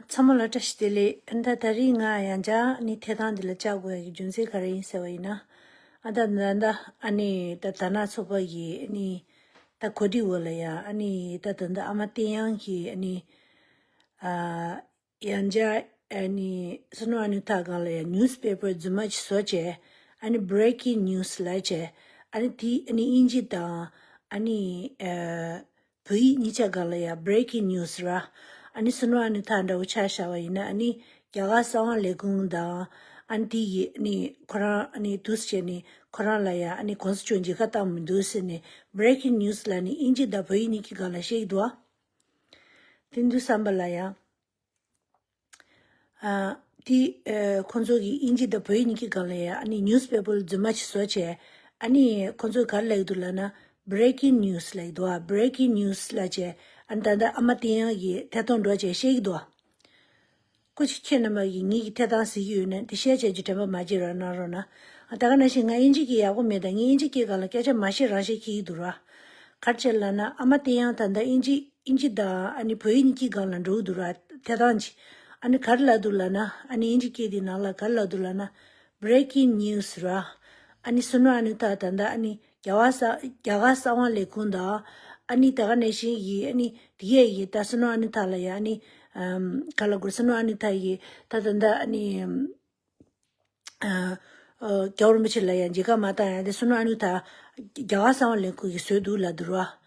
Tsamala tashdili anda tari nga yanja ni tetan dila chagwa yi junzi kari sewa ina. Nanda ani tatana sopa yi ani ta kodi wala ya ani tatanda amatiyang yi ani yanja ani sunu anu tagala ya newspaper zumach soche ani breaking news lache ani ti ani inji ta ani pui nicha gala ya breaking news ra ani sunu anu tanda uchasha wa ina ani yaga sawa legung da anti ni kora ani tusche ni kora la ya ani constituency kata mundus ni breaking news la ni inji da pui ni ki gala sheidwa tindu sambala ya di konzo gi inji da pui ni ki gala ya ani newspaper zumach soche ani konzo kar la idulana breaking news la idwa breaking news la che antanda amatiya gi taton do che sheidwa kuch chenama gi ni tadan si yu ne de she che jitama majira na rona ataga na shi nga inji gi ya go me da ni inji ki gala ke che mashi ra shi ki dura karchelana amatiya tanda inji da ani pui ni ki gala ro dura tadanji ani karla dulana ani inji ki di nala karla dulana breaking news ra ani sunu anu ta tanda ani yawasa wan le kunda ani taga ne shi yi ani diye yi ta sunu anu ta la ya ani kala gur sunu anu ta yi ta tanda ani gyawar michi la ya jiga mata ya de sunu anu ta yawasa wan le ku yi suedu la durwa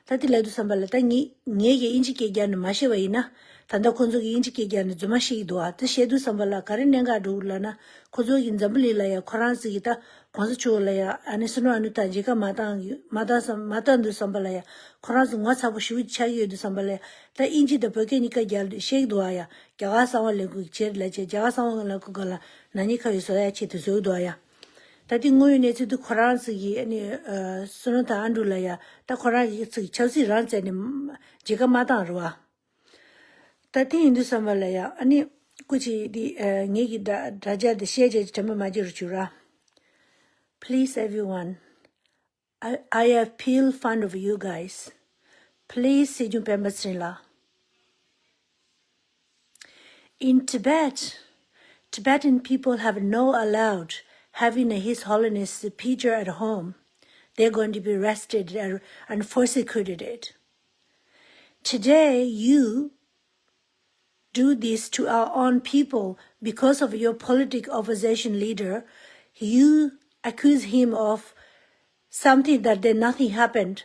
tati la du sambala ta nge ye inji ke gyan mashi wa ina tanda konzo gi inji ke gyan zuma shi idwa ta shedu sambala karin nenga dhula na konzo gi nzambali la ya koransi gi ta konzo chuo la ya ani sunu anu ta jiga mata ndu sambala ya koransi nga sabu shivu chayi yu du sambala ya ta inji da peke nika gyal shekdwa ya gyaga sawa lengu cher la che gyaga sawa lengu gala nani ka yu soya che tu zoydwa ya tati ngoyo ne tsu tu koransi gi ani sunu ta andu la ya ta koransi gi chausi ranzi ani jiga mata rwa tati hindu sambala ya ani kuchi di ngegi raja di sheje jitama majiru chura. Please everyone, I appeal fond of you guys. Please Sejun Pemba. In Tibet, Tibetan people have no allowed having His Holiness the preacher at home. They're going to be arrested and persecuted. Today, you do this to our own people because of your political opposition leader. You accuse him of something that nothing happened.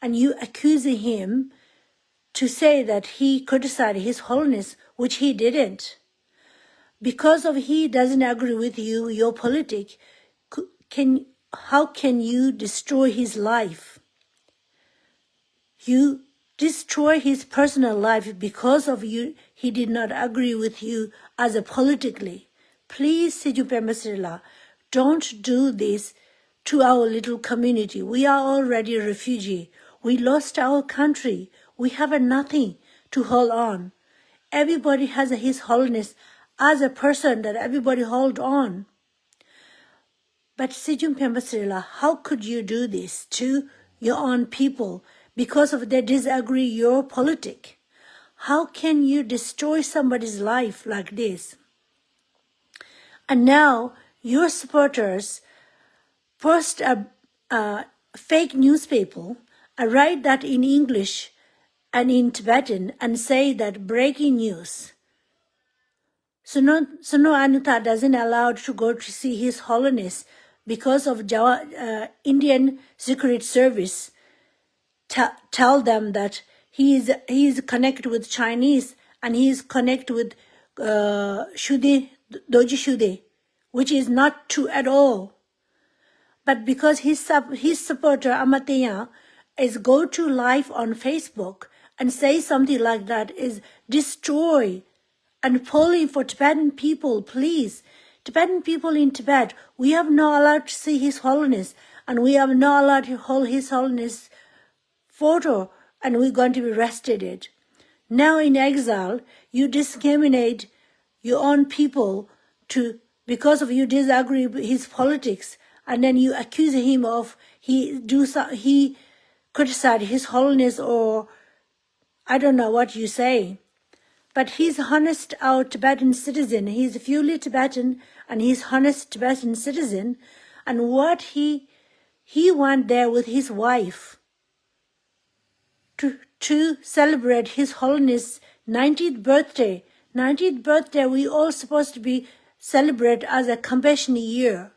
And you accuse him to say that he criticized His Holiness, which he didn't. Because of he doesn't agree with you, your politic, how can you destroy his life? You destroy his personal life because of you. He did not agree with you as a politically. Please, Sejun Pemba, don't do this to our little community. We are already a refugee. We lost our country. We have nothing to hold on. Everybody has His Holiness as a person that everybody hold on. But Sejun Pemba, how could you do this to your own people because of they disagree your politic? How can you destroy somebody's life like this? And now your supporters post a fake newspaper, write that in English and in Tibetan and say that breaking news. Sunu Anuta doesn't allow to go to see His Holiness because of Indian Secret Service. Tell them that he is connected with Chinese and he is connected with Doji Shude, which is not true at all. But because his supporter Amatenya is go to live on Facebook and say something like that is destroy and polling for Tibetan people, please. Tibetan people in Tibet, we have not allowed to see His Holiness and we have not allowed to hold His Holiness photo and we're going to be arrested. Now in exile, you discriminate your own people because of you disagree with his politics, and then you accuse him of he criticized His Holiness, or I don't know what you say. But he's honest, our Tibetan citizen. He's fully Tibetan and he's honest Tibetan citizen. And what he went there with his wife to celebrate His Holiness 90th birthday. 90th birthday, we all supposed to be celebrate as a compassion year.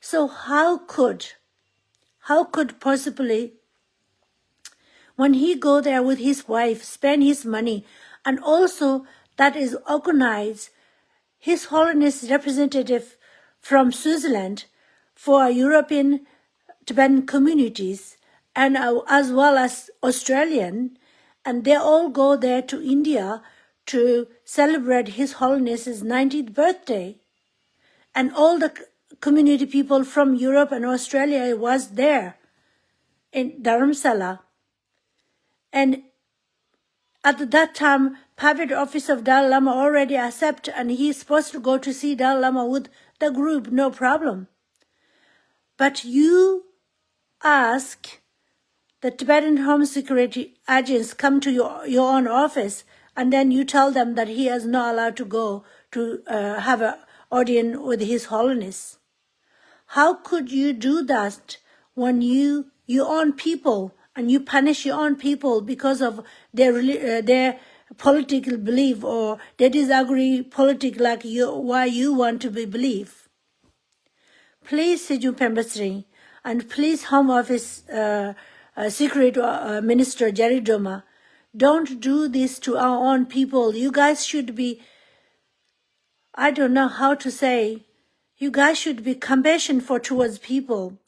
So how could possibly, when he go there with his wife, spend his money, and also that is organized, His Holiness representative from Switzerland for European Tibetan communities, and as well as Australian, and they all go there to India to celebrate His Holiness's 90th birthday. And all the community people from Europe and Australia was there in Dharamsala. And at that time, private office of Dalai Lama already accept, and he's supposed to go to see Dalai Lama with the group, no problem. But you ask the Tibetan Home Security agents come to your own office, and then you tell them that he is not allowed to go to have an audience with His Holiness. How could you do that when you own people and you punish your own people because of their political belief, or they disagree politic like you, why you want to be believe? Please, Sejong Pembasri, and please Home Office Secret Minister Jerry Doma, don't do this to our own people. You guys should be, I don't know how to say, you guys should be compassion towards people.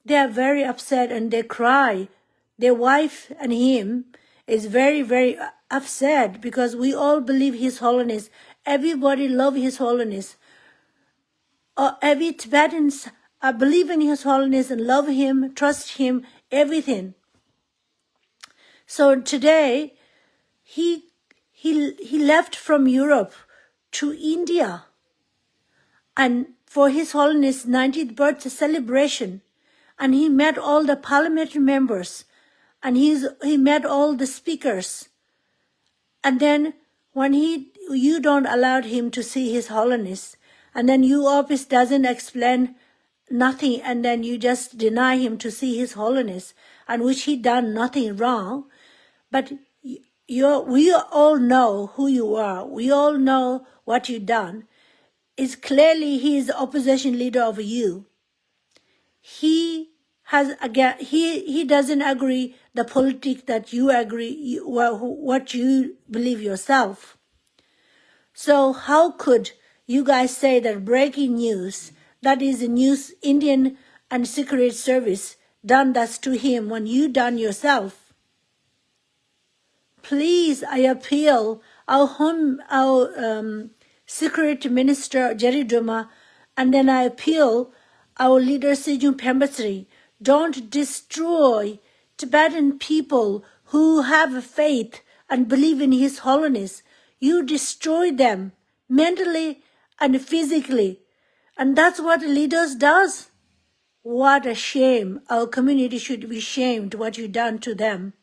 They are very upset and they cry. Their wife and him is very, very upset because we all believe His Holiness. Everybody love His Holiness. Every Tibetans believe in His Holiness and love Him, trust Him, everything. So today, he left from Europe to India, and for His Holiness 90th birthday celebration, and he met all the parliamentary members, and he met all the speakers. And then when you don't allow him to see His Holiness, and then your office doesn't explain nothing, and then you just deny him to see His Holiness, and which he done nothing wrong. But we all know who you are. We all know what you done. It's clearly he is the opposition leader of you. He doesn't agree the politics that you agree, what you believe yourself. So how could you guys say that breaking news, that is the news Indian and Secret Service done that to him when you done yourself? Please, I appeal our Secret Minister Jerry Doma, and then I appeal our leader Sejong Pembasri, don't destroy Tibetan people who have faith and believe in His Holiness. You destroy them mentally and physically, and that's what leaders does. What a shame. Our community should be shamed what you done to them.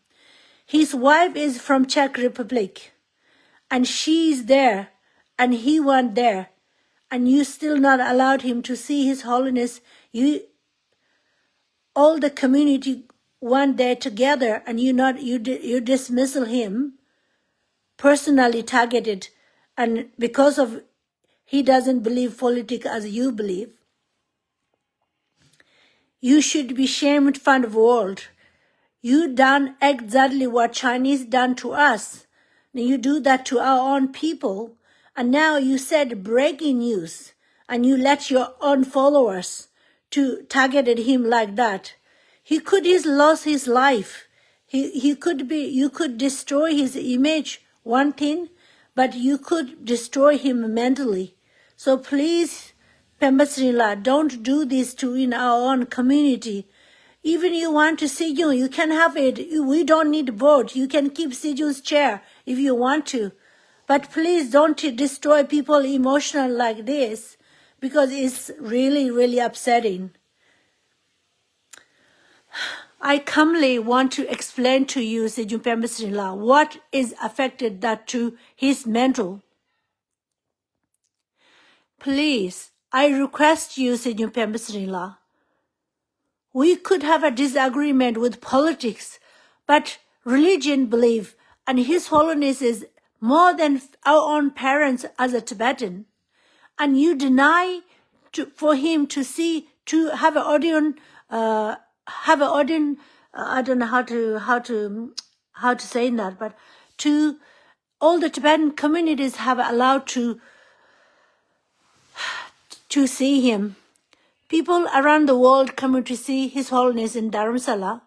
His wife is from Czech Republic, and she's there, and he went there, and you still not allowed him to see His Holiness. All the community went there together, and you dismissal him, personally targeted, and because of he doesn't believe politics as you believe. You should be shamed from the world. You done exactly what Chinese done to us. You do that to our own people. And now you said breaking news, and you let your own followers to targeted him like that. He could have lost his life. You could destroy his image, one thing, but you could destroy him mentally. So please, Pembasrila, don't do this to in our own community. Even you want to Sejong, you can have it. We don't need vote. You can keep Sejong's chair if you want to. But please don't destroy people emotional like this, because it's really, really upsetting. I calmly want to explain to you, Sejun Pemba, what is affected that to his mental. Please, I request you, Sejun Pemba, we could have a disagreement with politics, but religion belief and His Holiness is more than our own parents as a Tibetan. And you deny for him to see, to have an audience, I don't know how to say that, but to all the Tibetan communities have allowed to see him. People around the world come to see His Holiness in Dharamsala,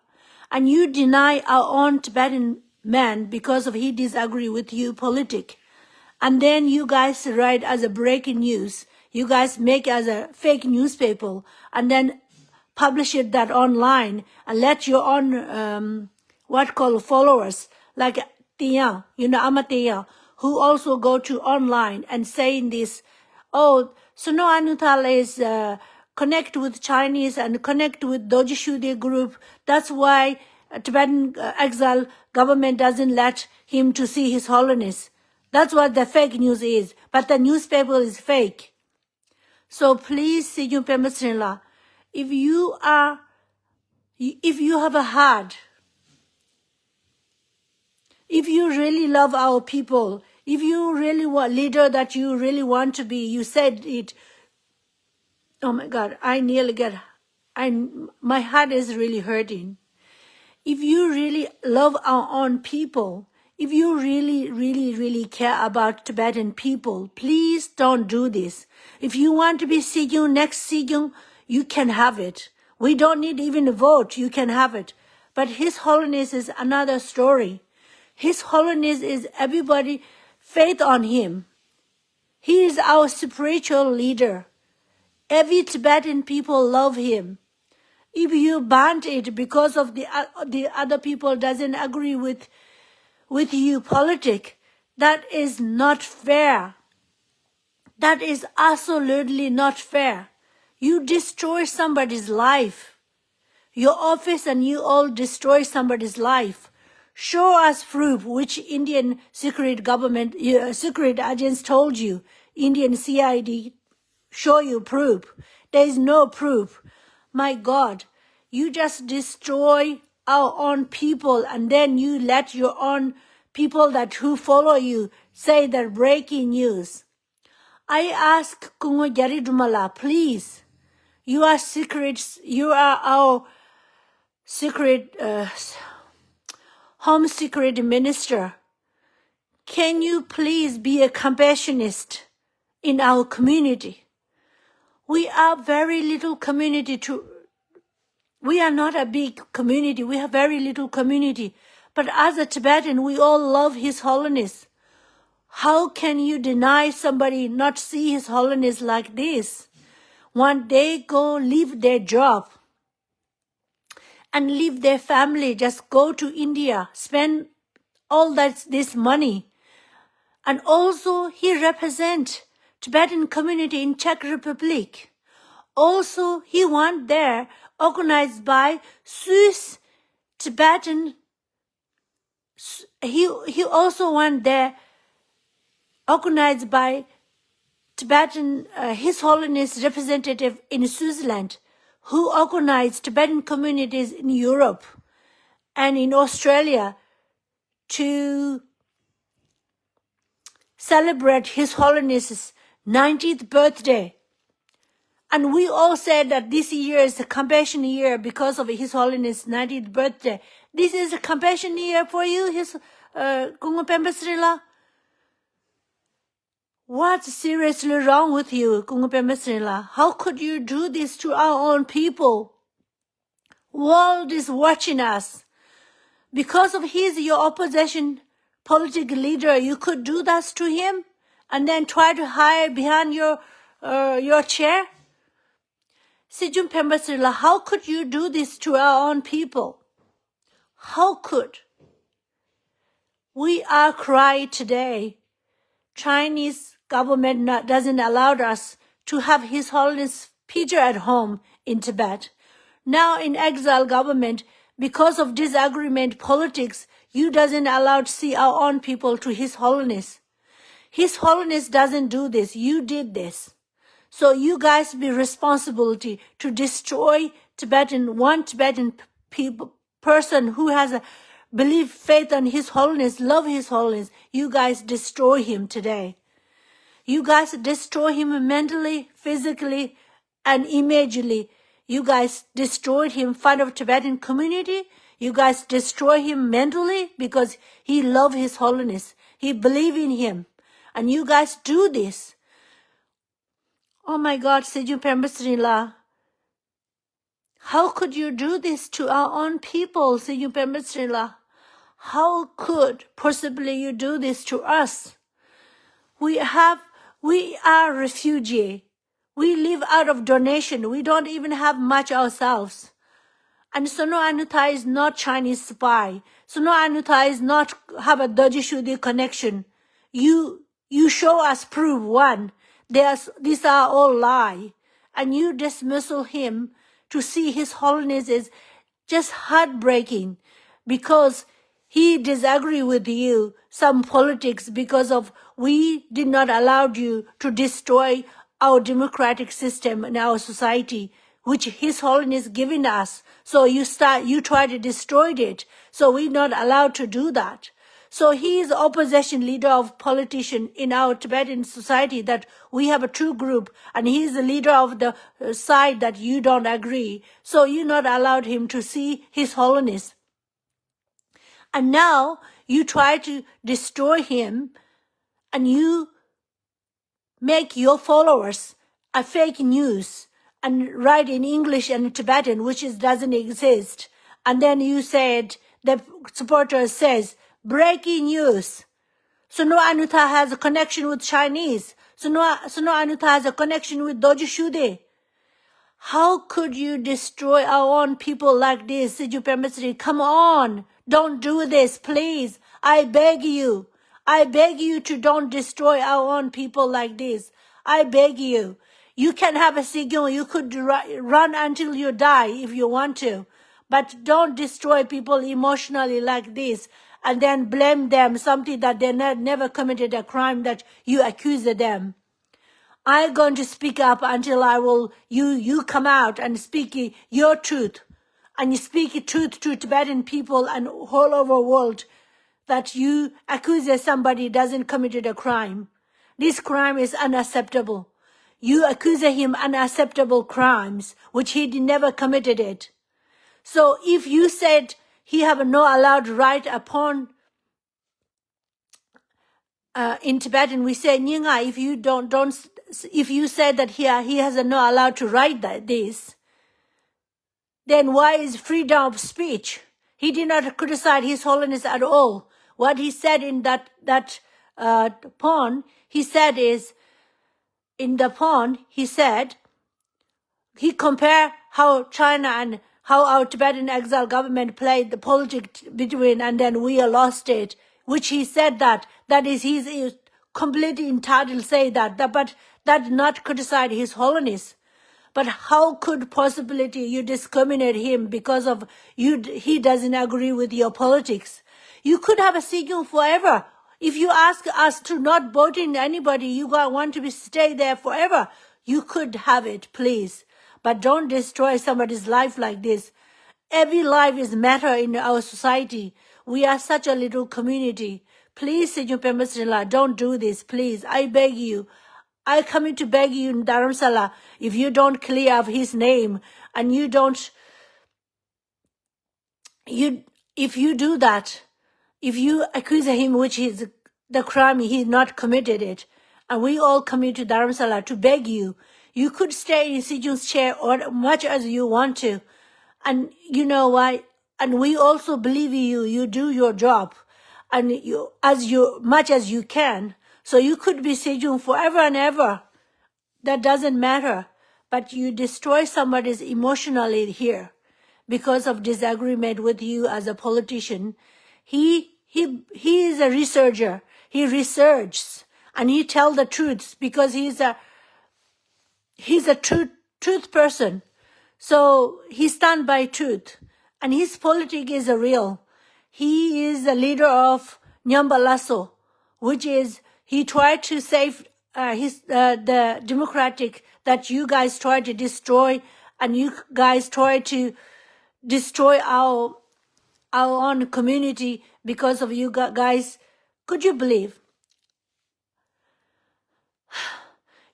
and you deny our own Tibetan man because of he disagree with you politic. And then you guys write as a breaking news. You guys make as a fake newspaper and then publish it that online and let your own, followers, like Tia, Amatea, who also go to online and saying this, oh, Suno Anutal is, connect with Chinese and connect with Doji Shude group. That's why Tibetan exile government doesn't let him to see His Holiness. That's what the fake news is. But the newspaper is fake. So please, Sejun Pemba, if you have a heart, if you really love our people, if you really want leader that you really want to be, you said it. Oh my God, my heart is really hurting. If you really love our own people, if you really, really, really care about Tibetan people, please don't do this. If you want to be Sejun, next Sejun, you can have it. We don't need even a vote, you can have it. But His Holiness is another story. His Holiness is everybody faith on him. He is our spiritual leader. Every Tibetan people love him. If you ban it because of the other people doesn't agree with you politic, that is not fair. That is absolutely not fair. You destroy somebody's life. Your office and you all destroy somebody's life. Show us proof which Indian secret government, secret agents told you. Indian CID show you proof. There is no proof. My God, you just destroy our own people and then you let your own people who follow you say that breaking news. I ask Kungo Jaridumala, please, you are our secret, home secret minister. Can you please be a compassionist in our community? We are very little community we are not a big community. We have very little community. But as a Tibetan, we all love His Holiness. How can you deny somebody not see His Holiness like this? When they go leave their job and leave their family, just go to India, spend all this money. And also he represent Tibetan community in Czech Republic. Also he went there, organized by Swiss Tibetan. He also went there, organized by Tibetan, His Holiness representative in Switzerland, who organized Tibetan communities in Europe and in Australia to celebrate His Holiness's 90th birthday. And we all said that this year is a compassion year because of His Holiness' 90th birthday. This is a compassion year for you, His Kungo Pemba Srila? What's seriously wrong with you, Kungo Pemba Srila? How could you do this to our own people? World is watching us. Because of your opposition political leader, you could do that to him and then try to hide behind your chair? Sejun Pemba Srila, how could you do this to our own people? How could? We are crying today. Chinese government doesn't allow us to have His Holiness Peter at home in Tibet. Now in exile government, because of disagreement politics, you doesn't allow to see our own people to His Holiness. His Holiness doesn't do this. You did this. So you guys be responsibility to destroy one Tibetan person who has a belief, faith on His Holiness, love His Holiness. You guys destroy him today. You guys destroy him mentally, physically, and imageally. You guys destroyed him in front of Tibetan community. You guys destroy him mentally because he love His Holiness. He believe in him. And you guys do this. Oh my God, Sejun Pembestrila. How could you do this to our own people, Sejun Pembestrila? How could possibly you do this to us? We are refugee. We live out of donation. We don't even have much ourselves. And Sono Anuta is not Chinese spy. Sono Anuta is not have a Dojishudi connection. You show us proof one. These are all lie. And you dismissal him to see His Holiness is just heartbreaking because he disagree with you, some politics, because of we did not allow you to destroy our democratic system in our society, which His Holiness given us. So you try to destroy it. So we're not allowed to do that. So he is opposition leader of politician in our Tibetan society that we have a true group, and he is the leader of the side that you don't agree. So you not allowed him to see His Holiness. And now you try to destroy him, and you make your followers a fake news and write in English and Tibetan, which doesn't exist. And then you said, the supporter says, breaking news. Sono Anuta has a connection with Chinese. Sono Anuta has a connection with Doji Shude. How could you destroy our own people like this, Siju Pembestrila? Come on, don't do this, please. I beg you. I beg you to don't destroy our own people like this. I beg you. You can have a Sigyong. You could run until you die if you want to. But don't destroy people emotionally like this and then blame them something that they never committed a crime that you accuse them. I'm going to speak up until you come out and speak your truth. And you speak truth to Tibetan people and all over the world that you accuse somebody doesn't committed a crime. This crime is unacceptable. You accuse him unacceptable crimes, which he never committed it. So if you said he have no allowed right upon, in Tibetan we say Nyinga, if you said that he has no allowed to write this, then why is freedom of speech? He did not criticize His Holiness at all. What he said in that poem, he said is, in the poem, he said, he compared how China and how our Tibetan exile government played the politics between, and then we lost it, which he said that is he's completely entitled to say that, but that not criticize His Holiness. But how could possibility you discriminate him because of he doesn't agree with your politics? You could have a Sigyong forever. If you ask us to not vote in anybody, you want to stay there forever. You could have it, please. But don't destroy somebody's life like this. Every life is matter in our society. We are such a little community. Please, Sejun Pembestrila, don't do this, please. I beg you. I come to beg you in Dharamsala, if you don't clear up his name and you don't, if you do that, if you accuse him, which is the crime, he not committed it, and we all come to Dharamsala to beg you, you could stay in Sejun's chair or much as you want to. And you know why? And we also believe you. You do your job, and you much as you can. So you could be Sejun forever and ever. That doesn't matter. But you destroy somebody's emotionally here because of disagreement with you as a politician. He is a researcher. He researches and he tells the truths because he's a truth person. So he stands by truth. and his politics is real. He is the leader of Nyambalaso, which is he tried to save the democratic that you guys tried to destroy, and you guys tried to destroy our own community because of you guys. Could you believe?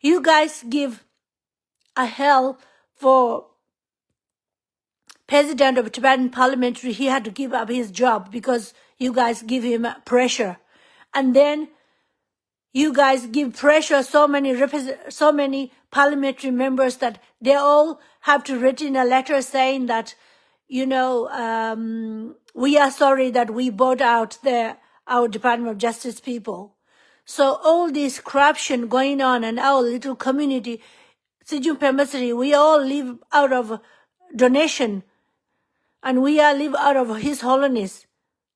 You guys give a hell for president of Tibetan parliamentary. He had to give up his job because you guys give him pressure. And then you guys give pressure so many parliamentary members that they all have to write in a letter saying that, you know, we are sorry that we bought out our Department of Justice people. So all this corruption going on in our little community, Sijun Pemasri, we all live out of donation, and we all live out of His Holiness.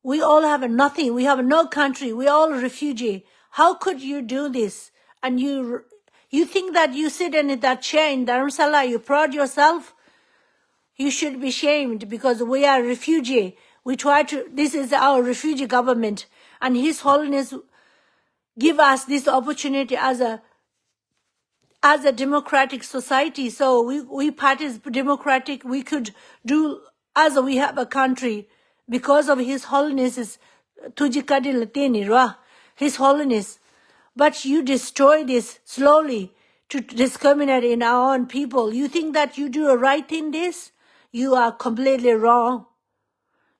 We all have nothing. We have no country. We all refugee. How could you do this? And you think that you sit in that chair in Dharamsala, you proud yourself? You should be shamed because we are refugee. We try to, this is our refugee government, and His Holiness give us this opportunity as a democratic society. So we participate democratic. We could do as we have a country because of His Holiness's Tujikadi Latini Ra, His Holiness. But you destroy this slowly to discriminate in our own people. You think that you do a right in this? You are completely wrong.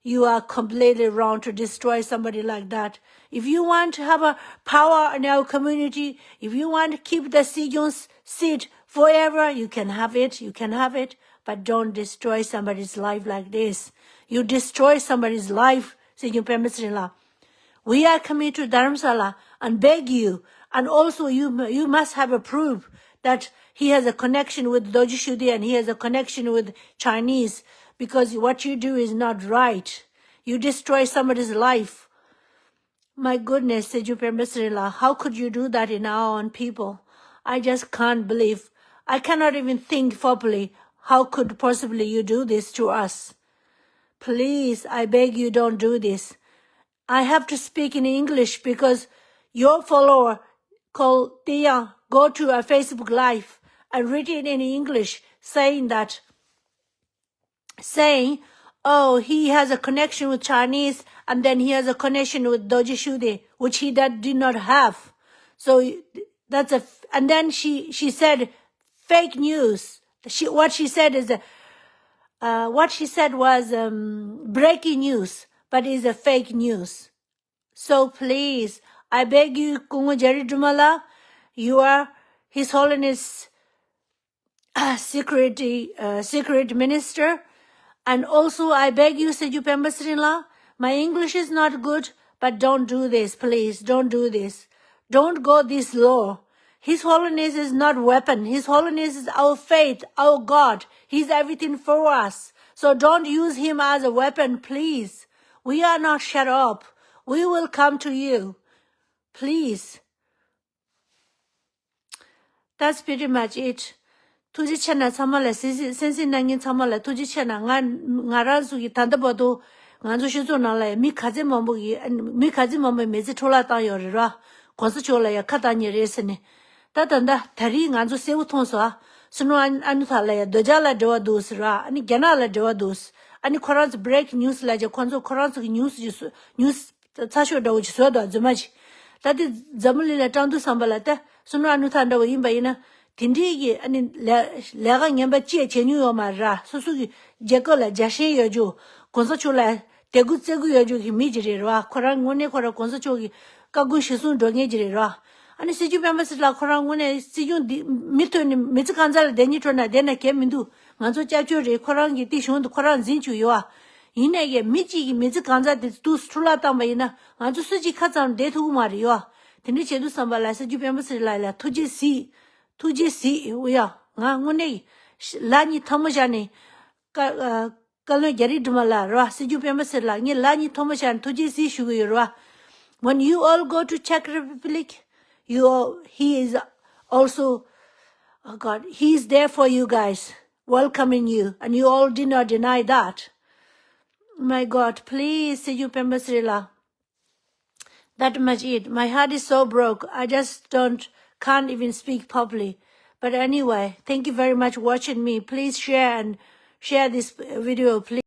You are completely wrong to destroy somebody like that. If you want to have a power in our community, if you want to keep the Sijun's seat forever, you can have it, but don't destroy somebody's life like this. You destroy somebody's life, Sijun Pemasrila. We are coming to Dharamsala and beg you, and also you must have a proof that he has a connection with Doji Shudi and he has a connection with Chinese, because what you do is not right. You destroy somebody's life. My goodness, Siju Pemasrila, how could you do that in our own people? I just can't believe. I cannot even think properly. How could possibly you do this to us? Please, I beg you, don't do this. I have to speak in English because your follower called Tia go to a Facebook Live and read it in English saying, oh, he has a connection with Chinese and then he has a connection with Doji Shudi, which he did not have. So that's and then she said fake news. What she said was breaking news, but it's a fake news. So please, I beg you, Kungu Jerry Dumala, you are His Holiness secret minister. And also, I beg you, Seju Pemasrila, my English is not good, but don't do this, please. Don't do this. Don't go this low. His Holiness is not weapon. His Holiness is our faith, our God. He's everything for us. So don't use him as a weapon, please. We are not shut up. We will come to you. Please. That's pretty much it. Tuji chana samala sensi nangin samala tuji chana ngara sugi tandabodo nganzo shizo nala mi kazi mambo mezi tola ta yorira konsu chola ya kata nye resene tatanda tari nganzo sewu tonso sunu anutala ya dojala dewa dos ra ani genala dewa dos ani Quran's break news la je konso Quran's news tasho da uchi soda zumaji tati zamuli la tandu sambala ta sunu anutanda wa imba ina Tindigi and Lega Yamba Chia Chenu Mara, Susugi, Jacola, Jashe Yojo, Consochola, Tegutegu Yojo, immediately Ra, Korangone, Consochogi, Kagushisun, Dongejiri Ra. And the Siju members la Korangone, Siju Mitun, Mitsukanzal, Denitrona, then I came into Manso Chachu, Korangi, Tishun, Koran Zinchu, you are. In a Michi, Mitsukanza, the two Strulata Maina, and to Suji Katan, Detu Mario. Tiniche do Sambala, Siju members la Tuji si. Tuji si uya nga ngone lani thomajane kalno gari dumala ra siju pemasela ngi lani thomajan tuji si shugu ra. When you all go to Czech Republic, he is also God, he is there for you guys, welcoming you, and you all did not deny that. My God, please, see you, Pembasrila. That much it. My heart is so broke. I just can't even speak properly. But anyway, thank you very much for watching me. Please share this video, please.